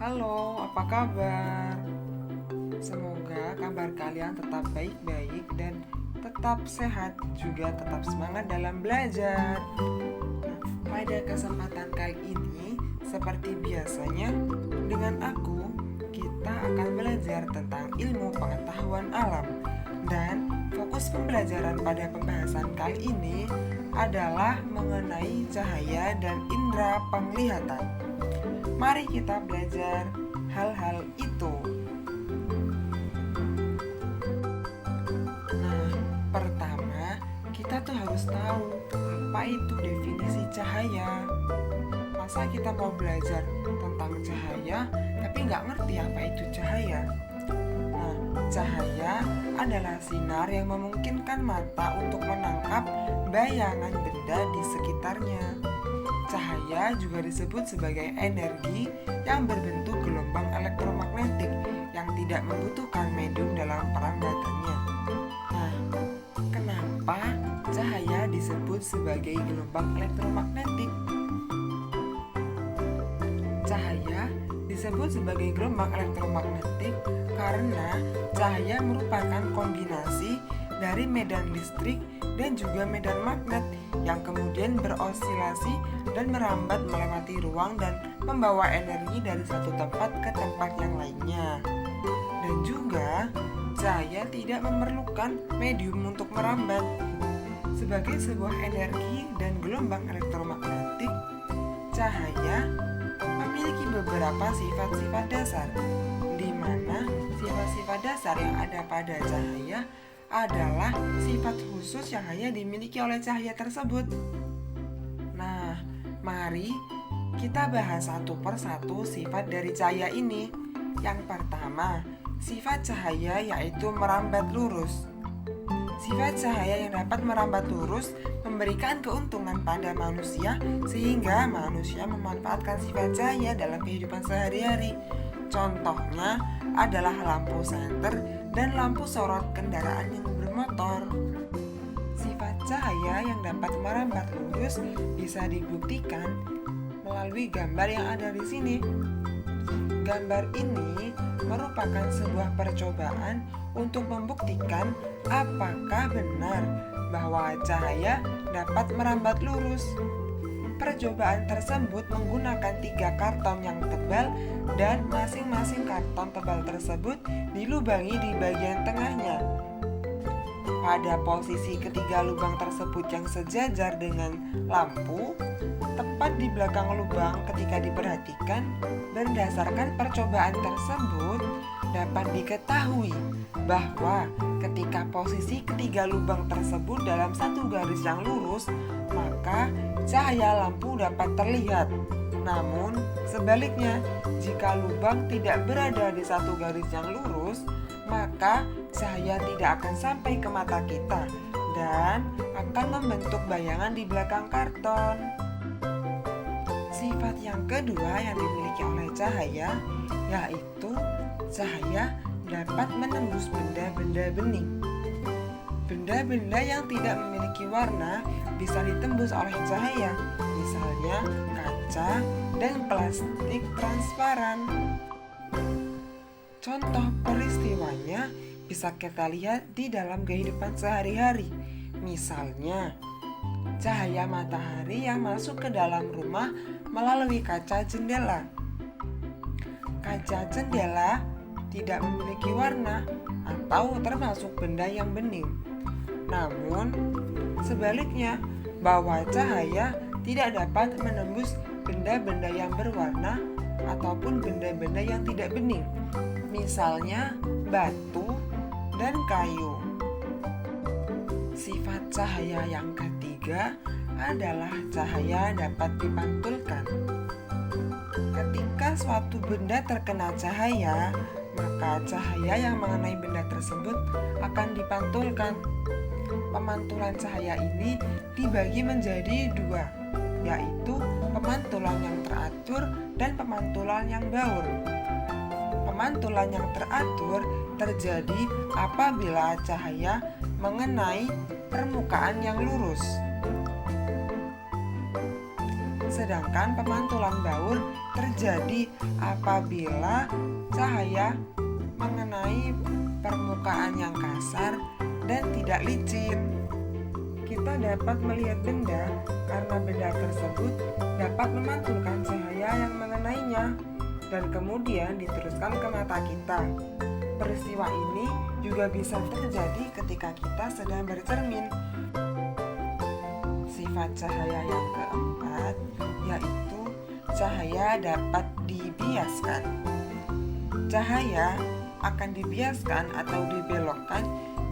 Halo, apa kabar? Semoga kabar kalian tetap baik-baik dan tetap sehat, juga tetap semangat dalam belajar. Pada kesempatan kali ini, seperti biasanya, dengan aku, kita akan belajar tentang ilmu pengetahuan alam. Dan fokus pembelajaran pada pembahasan kali ini adalah mengenai cahaya dan indera penglihatan. Mari kita belajar hal-hal itu. Nah, pertama kita tuh harus tahu apa itu definisi cahaya. Masa kita mau belajar tentang cahaya tapi nggak ngerti apa itu cahaya? Nah, cahaya adalah sinar yang memungkinkan mata untuk menangkap bayangan benda di sekitarnya. Cahaya juga disebut sebagai energi yang berbentuk gelombang elektromagnetik yang tidak membutuhkan medium dalam perambatannya. Nah, kenapa cahaya disebut sebagai gelombang elektromagnetik? Cahaya disebut sebagai gelombang elektromagnetik karena cahaya merupakan kombinasi dari medan listrik dan juga medan magnet yang kemudian berosilasi dan merambat melewati ruang dan membawa energi dari satu tempat ke tempat yang lainnya. Dan juga cahaya tidak memerlukan medium untuk merambat. Sebagai sebuah energi dan gelombang elektromagnetik, cahaya memiliki beberapa sifat-sifat dasar, di mana sifat-sifat dasar yang ada pada cahaya adalah sifat khusus yang hanya dimiliki oleh cahaya tersebut. Nah, mari kita bahas satu persatu sifat dari cahaya ini. Yang pertama, sifat cahaya yaitu merambat lurus. Sifat cahaya yang dapat merambat lurus memberikan keuntungan pada manusia sehingga manusia memanfaatkan sifat cahaya dalam kehidupan sehari-hari. Contohnya adalah lampu senter dan lampu sorot kendaraan yang bermotor. Sifat cahaya yang dapat merambat lurus bisa dibuktikan melalui gambar yang ada di sini. Gambar ini merupakan sebuah percobaan untuk membuktikan apakah benar bahwa cahaya dapat merambat lurus. Percobaan tersebut menggunakan 3 karton yang tebal dan masing-masing karton tebal tersebut dilubangi di bagian tengahnya. Pada posisi ketiga lubang tersebut yang sejajar dengan lampu, tepat di belakang lubang ketika diperhatikan, berdasarkan percobaan tersebut dapat diketahui bahwa ketika posisi ketiga lubang tersebut dalam satu garis yang lurus, maka cahaya lampu dapat terlihat. Namun, sebaliknya, jika lubang tidak berada di satu garis yang lurus, maka cahaya tidak akan sampai ke mata kita dan akan membentuk bayangan di belakang karton. Sifat yang kedua yang dimiliki oleh cahaya yaitu cahaya dapat menembus benda-benda bening. Benda-benda yang tidak memiliki warna bisa ditembus oleh cahaya, misalnya kaca dan plastik transparan. Contoh peristiwanya bisa kita lihat di dalam kehidupan sehari-hari. Misalnya, cahaya matahari yang masuk ke dalam rumah melalui kaca jendela. Kaca jendela tidak memiliki warna atau termasuk benda yang bening. Namun, sebaliknya, bahwa cahaya tidak dapat menembus benda-benda yang berwarna ataupun benda-benda yang tidak bening. Misalnya, batu dan kayu. Sifat cahaya yang ketiga adalah cahaya dapat dipantulkan. Ketika suatu benda terkena cahaya, maka cahaya yang mengenai benda tersebut akan dipantulkan. Pemantulan cahaya ini dibagi menjadi 2, yaitu pemantulan yang teratur dan pemantulan yang baur. Pemantulan yang teratur terjadi apabila cahaya mengenai permukaan yang lurus. Sedangkan pemantulan baur terjadi apabila cahaya mengenai permukaan yang kasar dan tidak licin. Kita dapat melihat benda karena benda tersebut dapat memantulkan cahaya yang mengenainya dan kemudian diteruskan ke mata kita. Peristiwa ini juga bisa terjadi ketika kita sedang bercermin. Sifat cahaya yang keempat yaitu cahaya dapat dibiaskan. Cahaya akan dibiaskan atau dibelokkan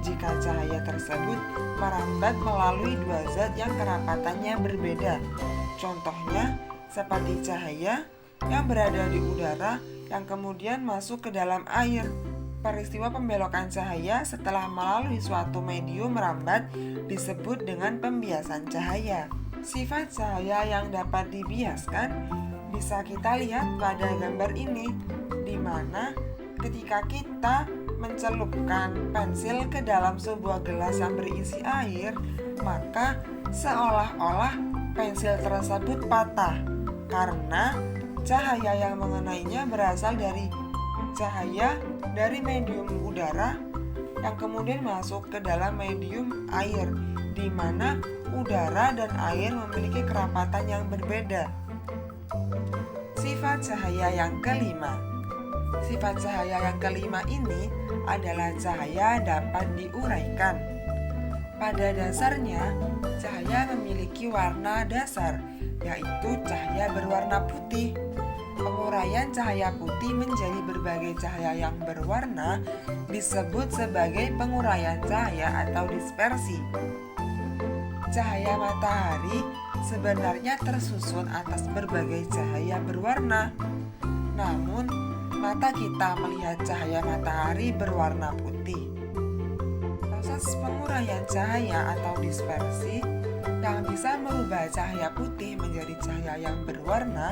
jika cahaya tersebut merambat melalui dua zat yang kerapatannya berbeda. Contohnya seperti cahaya yang berada di udara yang kemudian masuk ke dalam air. Peristiwa pembelokan cahaya setelah melalui suatu medium merambat disebut dengan pembiasan cahaya. Sifat cahaya yang dapat dibiaskan bisa kita lihat pada gambar ini, di mana ketika kita mencelupkan pensil ke dalam sebuah gelas yang berisi air, maka seolah-olah pensil tersebut patah karena cahaya yang mengenainya berasal dari cahaya dari medium udara yang kemudian masuk ke dalam medium air, di mana udara dan air memiliki kerapatan yang berbeda. Sifat cahaya yang kelima. Sifat cahaya yang kelima ini adalah cahaya dapat diuraikan. Pada dasarnya, cahaya memiliki warna dasar, yaitu cahaya berwarna putih. Penguraian cahaya putih menjadi berbagai cahaya yang berwarna disebut sebagai penguraian cahaya atau dispersi. Cahaya matahari sebenarnya tersusun atas berbagai cahaya berwarna. Namun, mata kita melihat cahaya matahari berwarna putih. Proses penguraian cahaya atau dispersi yang bisa merubah cahaya putih menjadi cahaya yang berwarna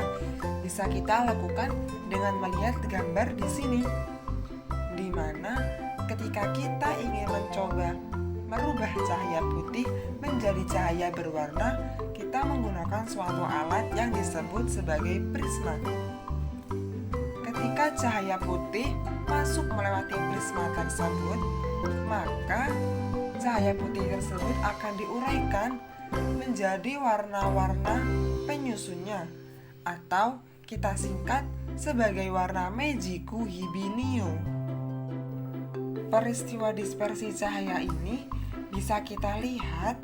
bisa kita lakukan dengan melihat gambar di sini, di mana ketika kita ingin mencoba merubah cahaya putih menjadi cahaya berwarna, kita menggunakan suatu alat yang disebut sebagai prisma. Ketika cahaya putih masuk melewati prisma tersebut, maka cahaya putih tersebut akan diuraikan menjadi warna-warna penyusunnya, atau kita singkat sebagai warna Meiji-ku Hibiniu. Peristiwa dispersi cahaya ini bisa kita lihat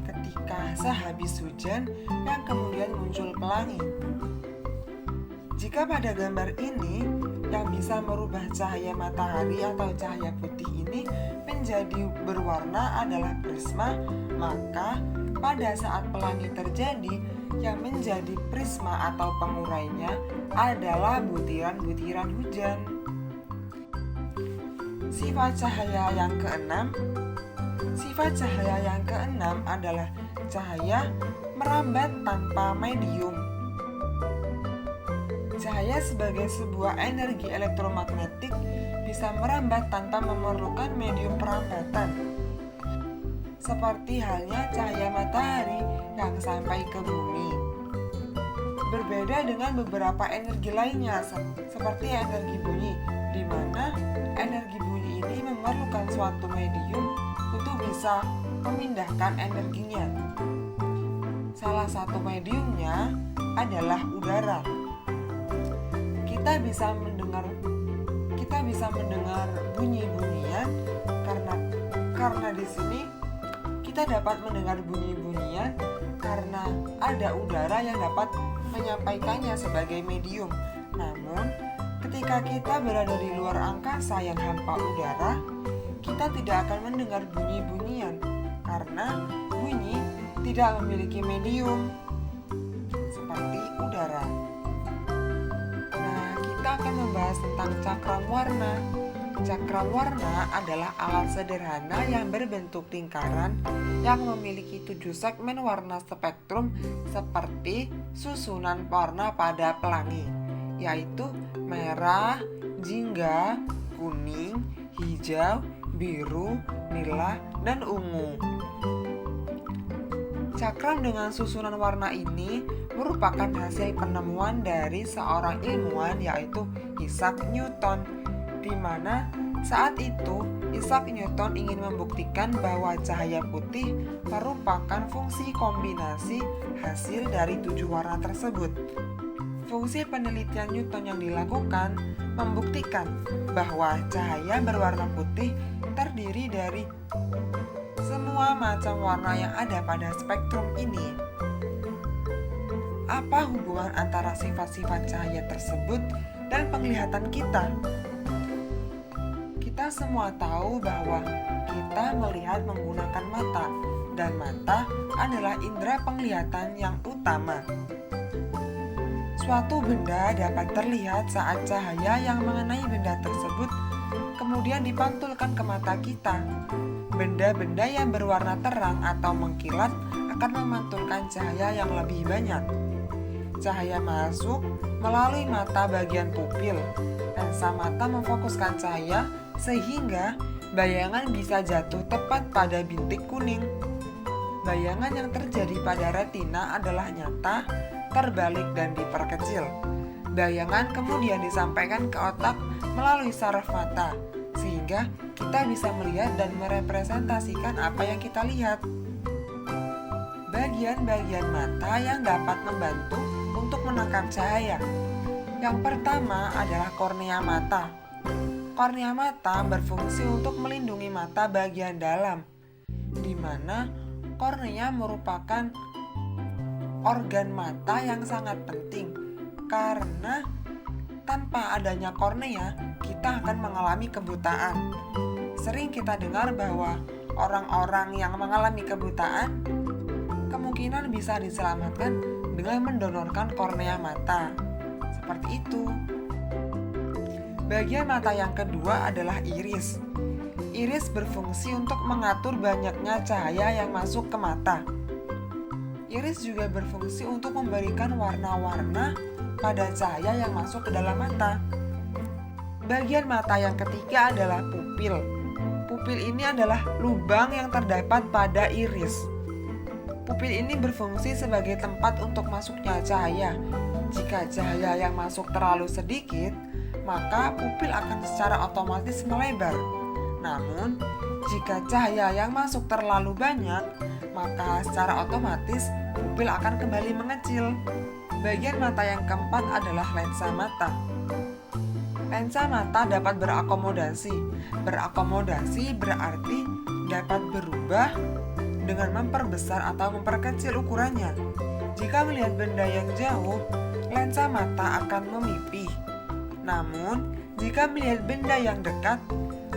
ketika sehabis hujan yang kemudian muncul pelangi. Jika pada gambar ini yang bisa merubah cahaya matahari atau cahaya putih ini menjadi berwarna adalah prisma, maka pada saat pelangi terjadi, yang menjadi prisma atau pengurainya adalah butiran-butiran hujan. Sifat cahaya yang keenam. Sifat cahaya yang keenam adalah cahaya merambat tanpa medium. Cahaya sebagai sebuah energi elektromagnetik bisa merambat tanpa memerlukan medium perambatan. Seperti halnya cahaya matahari yang sampai ke bumi. Berbeda dengan beberapa energi lainnya seperti energi bunyi, di mana energi bunyi ini memerlukan suatu medium untuk bisa memindahkan energinya. Salah satu mediumnya adalah udara. Kita bisa mendengar bunyi-bunyian karena di sini kita dapat mendengar bunyi-bunyian karena ada udara yang dapat menyampaikannya sebagai medium. Namun, ketika kita berada di luar angkasa yang hampa udara, kita tidak akan mendengar bunyi-bunyian karena bunyi tidak memiliki medium seperti udara. Nah, kita akan membahas tentang cakram warna. Cakram warna adalah alat sederhana yang berbentuk lingkaran yang memiliki 7 segmen warna spektrum seperti susunan warna pada pelangi, yaitu merah, jingga, kuning, hijau, biru, nila, dan ungu. Cakram dengan susunan warna ini merupakan hasil penemuan dari seorang ilmuwan yaitu Isaac Newton, di mana saat itu Isaac Newton ingin membuktikan bahwa cahaya putih merupakan fungsi kombinasi hasil dari 7 warna tersebut. Fungsi penelitian Newton yang dilakukan membuktikan bahwa cahaya berwarna putih terdiri dari semua macam warna yang ada pada spektrum ini. Apa hubungan antara sifat-sifat cahaya tersebut dan penglihatan kita? Kita semua tahu bahwa kita melihat menggunakan mata, dan mata adalah indera penglihatan yang utama. Suatu benda dapat terlihat saat cahaya yang mengenai benda tersebut kemudian dipantulkan ke mata kita. Benda-benda yang berwarna terang atau mengkilat akan memantulkan cahaya yang lebih banyak. Cahaya masuk melalui mata bagian pupil. Lensa mata memfokuskan cahaya sehingga bayangan bisa jatuh tepat pada bintik kuning. Bayangan yang terjadi pada retina adalah nyata, terbalik dan diperkecil. Bayangan kemudian disampaikan ke otak melalui saraf mata, sehingga kita bisa melihat dan merepresentasikan apa yang kita lihat. Bagian-bagian mata yang dapat membantu untuk menangkap cahaya. Yang pertama adalah kornea mata. Kornea mata berfungsi untuk melindungi mata bagian dalam, di mana kornea merupakan organ mata yang sangat penting, karena tanpa adanya kornea, kita akan mengalami kebutaan. Sering kita dengar bahwa orang-orang yang mengalami kebutaan kemungkinan bisa diselamatkan dengan mendonorkan kornea mata. Seperti itu. Bagian mata yang kedua adalah iris. Iris berfungsi untuk mengatur banyaknya cahaya yang masuk ke mata. Iris juga berfungsi untuk memberikan warna-warna pada cahaya yang masuk ke dalam mata. Bagian mata yang ketiga adalah pupil. Pupil ini adalah lubang yang terdapat pada iris. Pupil ini berfungsi sebagai tempat untuk masuknya cahaya. Jika cahaya yang masuk terlalu sedikit, maka pupil akan secara otomatis melebar. Namun, jika cahaya yang masuk terlalu banyak, maka secara otomatis pupil akan kembali mengecil. Bagian mata yang keempat adalah lensa mata. Lensa mata dapat berakomodasi. Berakomodasi berarti dapat berubah dengan memperbesar atau memperkecil ukurannya. Jika melihat benda yang jauh, lensa mata akan memipih. Namun, jika melihat benda yang dekat,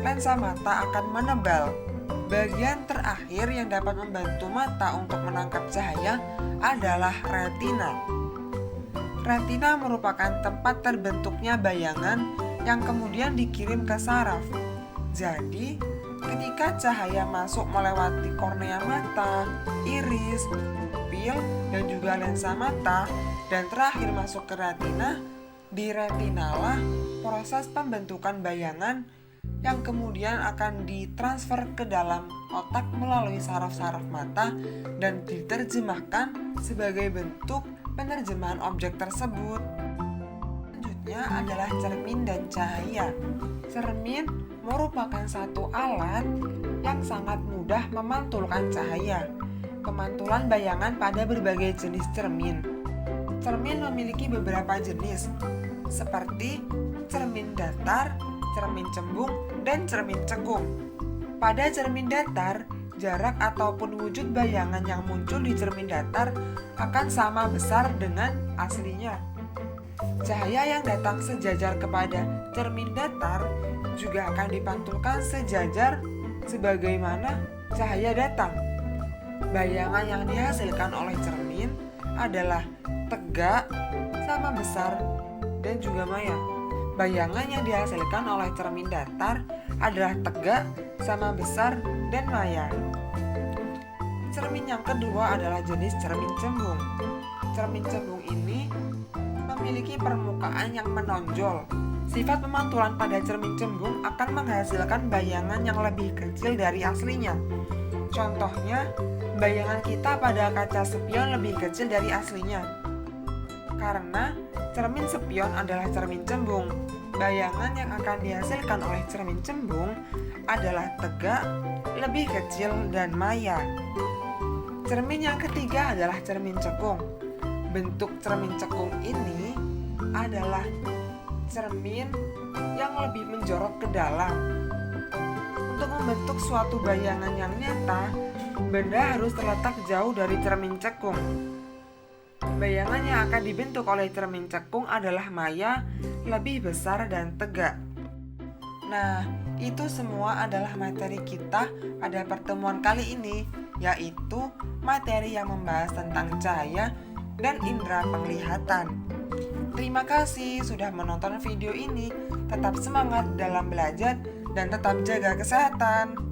lensa mata akan menebal. Bagian terakhir yang dapat membantu mata untuk menangkap cahaya adalah retina. Retina merupakan tempat terbentuknya bayangan yang kemudian dikirim ke saraf. Jadi, ketika cahaya masuk melewati kornea mata, iris, pupil, dan juga lensa mata, dan terakhir masuk ke retina, di retinalah proses pembentukan bayangan yang kemudian akan ditransfer ke dalam otak melalui saraf-saraf mata dan diterjemahkan sebagai bentuk penerjemahan objek tersebut. Selanjutnya adalah cermin dan cahaya. Cermin merupakan satu alat yang sangat mudah memantulkan cahaya. Pemantulan bayangan pada berbagai jenis cermin. Cermin memiliki beberapa jenis, seperti cermin datar, cermin cembung, dan cermin cekung. Pada cermin datar, jarak ataupun wujud bayangan yang muncul di cermin datar akan sama besar dengan aslinya. Cahaya yang datang sejajar kepada cermin datar juga akan dipantulkan sejajar sebagaimana cahaya datang. Bayangan yang dihasilkan oleh cermin adalah tegak, sama besar, dan juga maya. Bayangan yang dihasilkan oleh cermin datar adalah tegak, sama besar, dan maya. Cermin yang kedua adalah jenis cermin cembung. Cermin cembung ini memiliki permukaan yang menonjol. Sifat pemantulan pada cermin cembung akan menghasilkan bayangan yang lebih kecil dari aslinya. Contohnya, bayangan kita pada kaca spion lebih kecil dari aslinya. Karena cermin spion adalah cermin cembung, bayangan yang akan dihasilkan oleh cermin cembung adalah tegak, lebih kecil, dan maya. Cermin yang ketiga adalah cermin cekung. Bentuk cermin cekung ini adalah cermin yang lebih menjorok ke dalam. Untuk membentuk suatu bayangan yang nyata, benda harus terletak jauh dari cermin cekung. Bayangan yang akan dibentuk oleh cermin cekung adalah maya, lebih besar dan tegak. Nah, itu semua adalah materi kita pada pertemuan kali ini, yaitu materi yang membahas tentang cahaya dan indera penglihatan. Terima kasih sudah menonton video ini. Tetap semangat dalam belajar dan tetap jaga kesehatan.